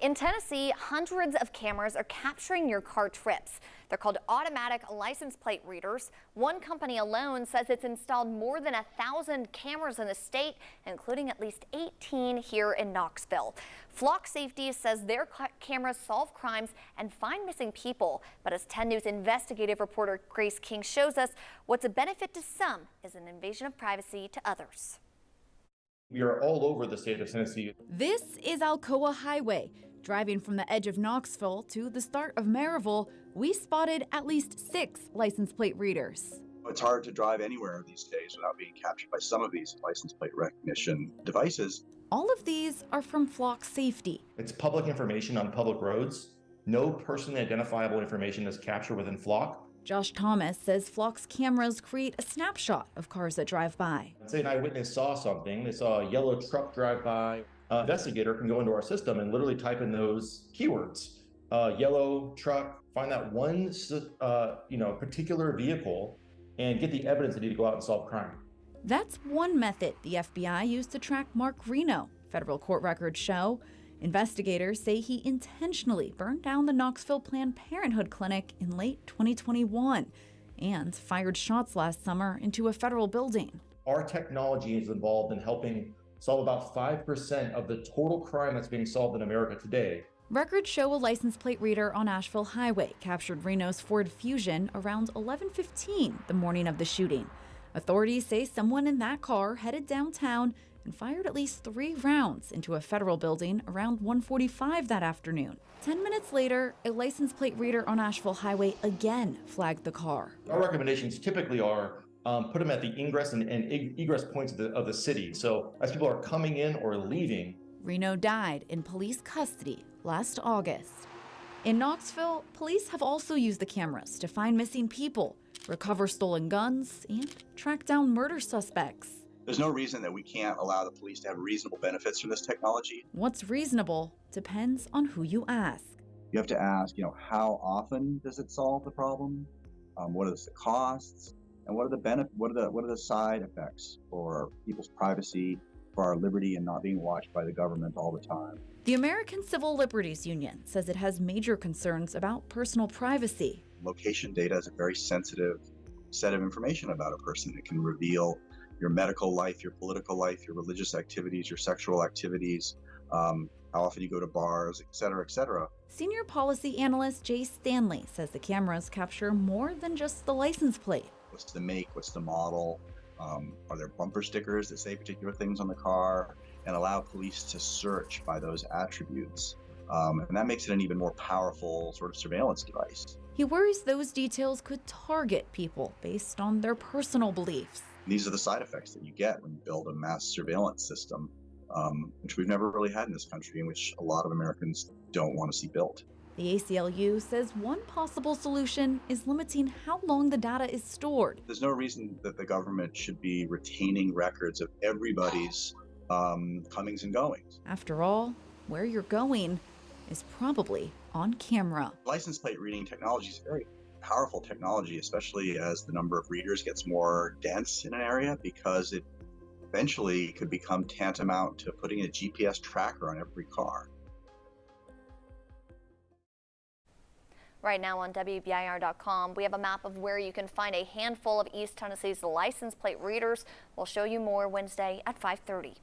In Tennessee, hundreds of cameras are capturing your car trips. They're called automatic license plate readers. One company alone says it's installed more than 1,000 cameras in the state, including at least 18 here in Knoxville. Flock Safety says their cameras solve crimes and find missing people. But as 10 News investigative reporter Grace King shows us, what's a benefit to some is an invasion of privacy to others. We are all over the state of Tennessee. This is Alcoa Highway. Driving from the edge of Knoxville to the start of Maryville, we spotted at least 6 license plate readers. It's hard to drive anywhere these days without being captured by some of these license plate recognition devices. All of these are from Flock Safety. It's public information on public roads. No personally identifiable information is captured within Flock. Josh Thomas says Flock's cameras create a snapshot of cars that drive by. Say an eyewitness saw something, they saw a yellow truck drive by. An investigator can go into our system and literally type in those keywords. Yellow truck, find that one particular vehicle and get the evidence they need to go out and solve crime. That's one method the FBI used to track Mark Reno, federal court records show. Investigators say he intentionally burned down the Knoxville Planned Parenthood clinic in late 2021 and fired shots last summer into a federal building. Our technology is involved in helping solve about 5% of the total crime that's being solved in America today. Records show a license plate reader on Asheville Highway captured Reno's Ford Fusion around 11:15 the morning of the shooting. Authorities say someone in that car headed downtown and fired at least 3 rounds into a federal building around 1:45 that afternoon. 10 minutes later, a license plate reader on Asheville Highway again flagged the car. Our recommendations typically are put them at the ingress and egress points of the city. So as people are coming in or leaving. Reno died in police custody last August. In Knoxville, police have also used the cameras to find missing people, recover stolen guns, and track down murder suspects. There's no reason that we can't allow the police to have reasonable benefits from this technology. What's reasonable depends on who you ask. You have to ask, how often does it solve the problem? What are the costs? And what are the what are the side effects for people's privacy, for our liberty, and not being watched by the government all the time? The American Civil Liberties Union says it has major concerns about personal privacy. Location data is a very sensitive set of information about a person. It can reveal your medical life, your political life, your religious activities, your sexual activities, how often you go to bars, et cetera, et cetera. Senior policy analyst Jay Stanley says the cameras capture more than just the license plate. What's the make? What's the model? Are there bumper stickers that say particular things on the car? And allow police to search by those attributes. And that makes it an even more powerful sort of surveillance device. He worries those details could target people based on their personal beliefs. These are the side effects that you get when you build a mass surveillance system, which we've never really had in this country and which a lot of Americans don't want to see built. The ACLU says one possible solution is limiting how long the data is stored. There's no reason that the government should be retaining records of everybody's comings and goings. After all, where you're going is probably on camera. License plate reading technology is very powerful technology, especially as the number of readers gets more dense in an area, because it eventually could become tantamount to putting a GPS tracker on every car. Right now on WBIR.com, we have a map of where you can find a handful of East Tennessee's license plate readers. We'll show you more Wednesday at 5:30.